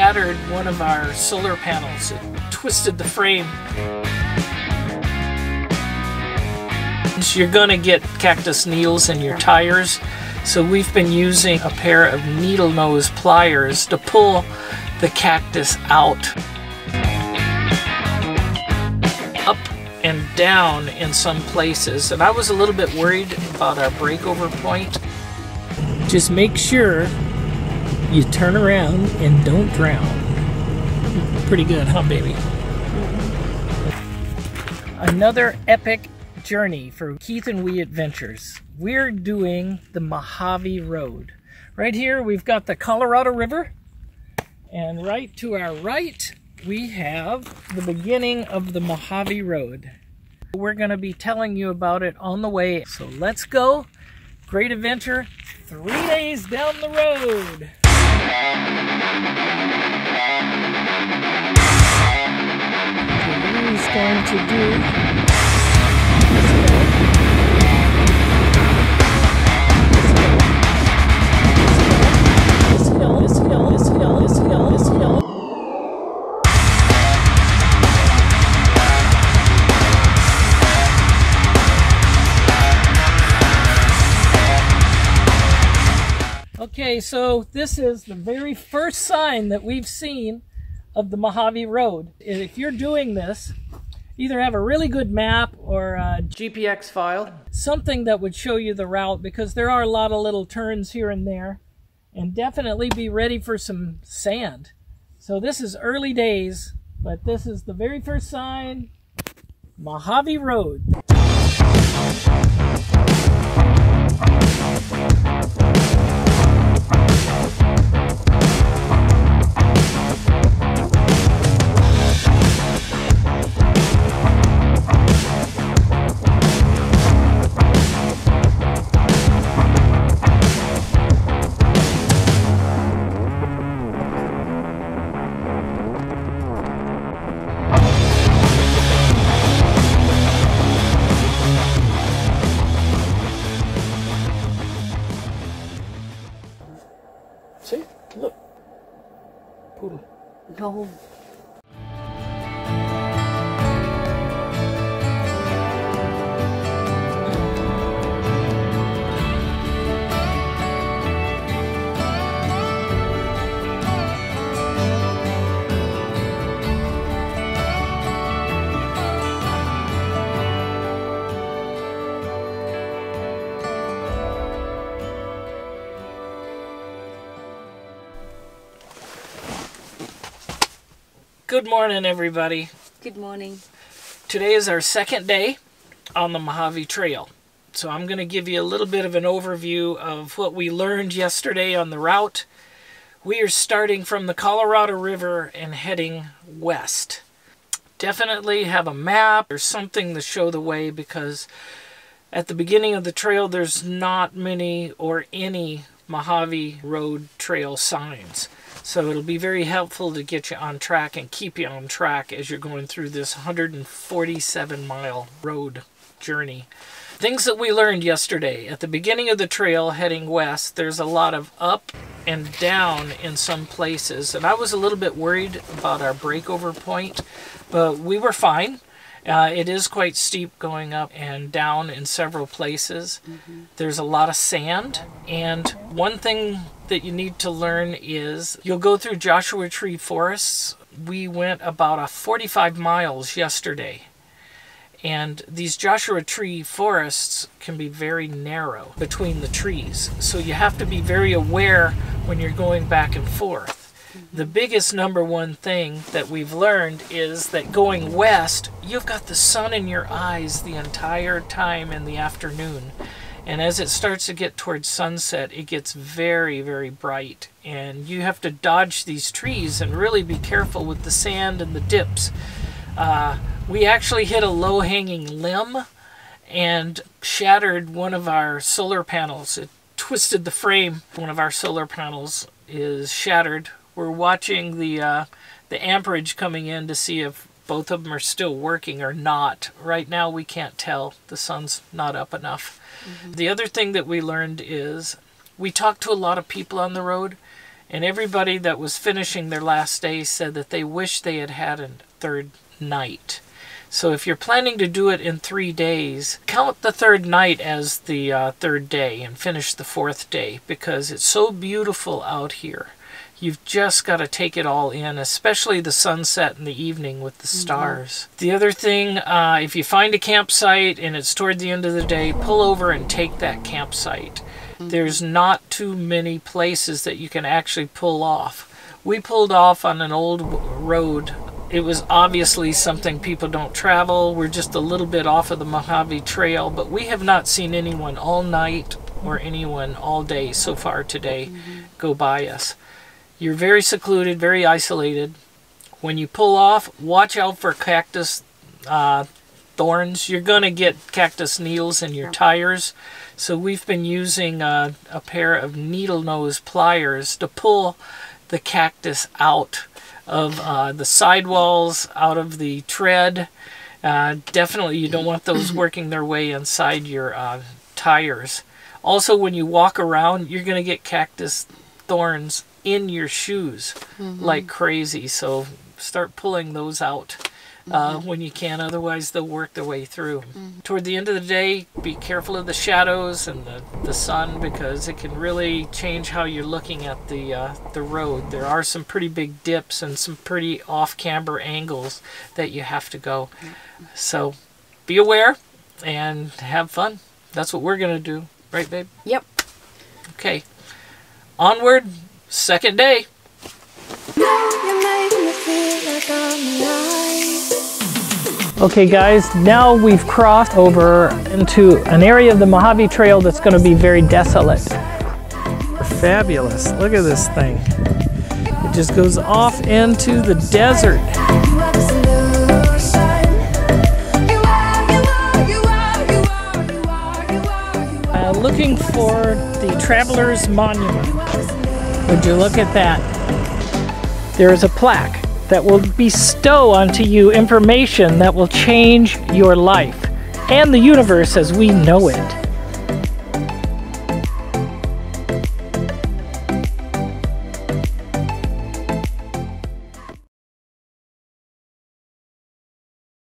shattered one of our solar panels. It twisted the frame. So you're gonna get cactus needles in your tires. So we've been using a pair of needle nose pliers to pull the cactus out. Up and down in some places. And I was a little bit worried about our breakover point. Just make sure you turn around and don't drown. Pretty good, huh, baby? Another epic journey for Keith and We Adventures. We're doing the Mojave Road. Right here we've got the Colorado River, and right to our right we have the beginning of the Mojave Road. We're going to be telling you about it on the way, so let's go. Great adventure, 3 days down the road. What he's going to do. This hill. Okay, so this is the very first sign that we've seen of the Mojave Road. If you're doing this, either have a really good map or a GPX file, something that would show you the route, because there are a lot of little turns here and there. And definitely be ready for some sand. So this is early days, but this is the very first sign, Mojave Road. See? Look. Poodle. No. Good morning, everybody. Good morning. Today is our second day on the Mojave Trail. So I'm going to give you a little bit of an overview of what we learned yesterday on the route. We are starting from the Colorado River and heading west. Definitely have a map or something to show the way, because at the beginning of the trail there's not many or any Mojave Road trail signs. So it'll be very helpful to get you on track and keep you on track as you're going through this 147-mile road journey. Things that we learned yesterday. At the beginning of the trail heading west, there's a lot of up and down in some places. And I was a little bit worried about our breakover point, but we were fine. It is quite steep going up and down in several places. There's a lot of sand, and one thing that you need to learn is you'll go through Joshua Tree forests. We went about 45 miles yesterday, and these Joshua Tree forests can be very narrow between the trees, so you have to be very aware when you're going back and forth. The biggest number one thing that we've learned is that going west, you've got the sun in your eyes the entire time in the afternoon. And as it starts to get towards sunset, it gets very, very bright. And you have to dodge these trees and really be careful with the sand and the dips. We actually hit a low-hanging limb and shattered one of our solar panels. It twisted the frame. One of our solar panels is shattered. We're watching the amperage coming in to see if both of them are still working or not. Right now we can't tell. The sun's not up enough. The other thing that we learned is we talked to a lot of people on the road, And everybody that was finishing their last day said that they wish they had had a third night. So if you're planning to do it in 3 days, count the third night as the third day and finish the fourth day, because it's so beautiful out here. You've just got to take it all in, especially the sunset in the evening with the stars. The other thing, if you find a campsite and it's toward the end of the day, pull over and take that campsite. There's not too many places that you can actually pull off. We pulled off on an old road. It was obviously something people don't travel. We're just a little bit off of the Mojave Trail, but we have not seen anyone all night or anyone all day so far today go by us. You're very secluded, very isolated. When you pull off, watch out for cactus thorns. You're going to get cactus needles in your tires. So we've been using a pair of needle nose pliers to pull the cactus out of the sidewalls, out of the tread. Definitely you don't want those working their way inside your tires. Also, when you walk around, you're going to get cactus thorns in your shoes like crazy. So start pulling those out when you can, otherwise they'll work their way through. Toward the end of the day, be careful of the shadows and the sun, because it can really change how you're looking at the road. There are some pretty big dips and some pretty off-camber angles that you have to go. So be aware and have fun. That's what we're going to do. Right, babe? Yep. Okay. Onward. Second day. Okay guys, now we've crossed over into an area of the Mojave Trail that's going to be very desolate. Fabulous. Look at this thing. It just goes off into the desert. Looking for the Traveler's Monument. Would you look at that? There is a plaque that will bestow onto you information that will change your life and the universe as we know it.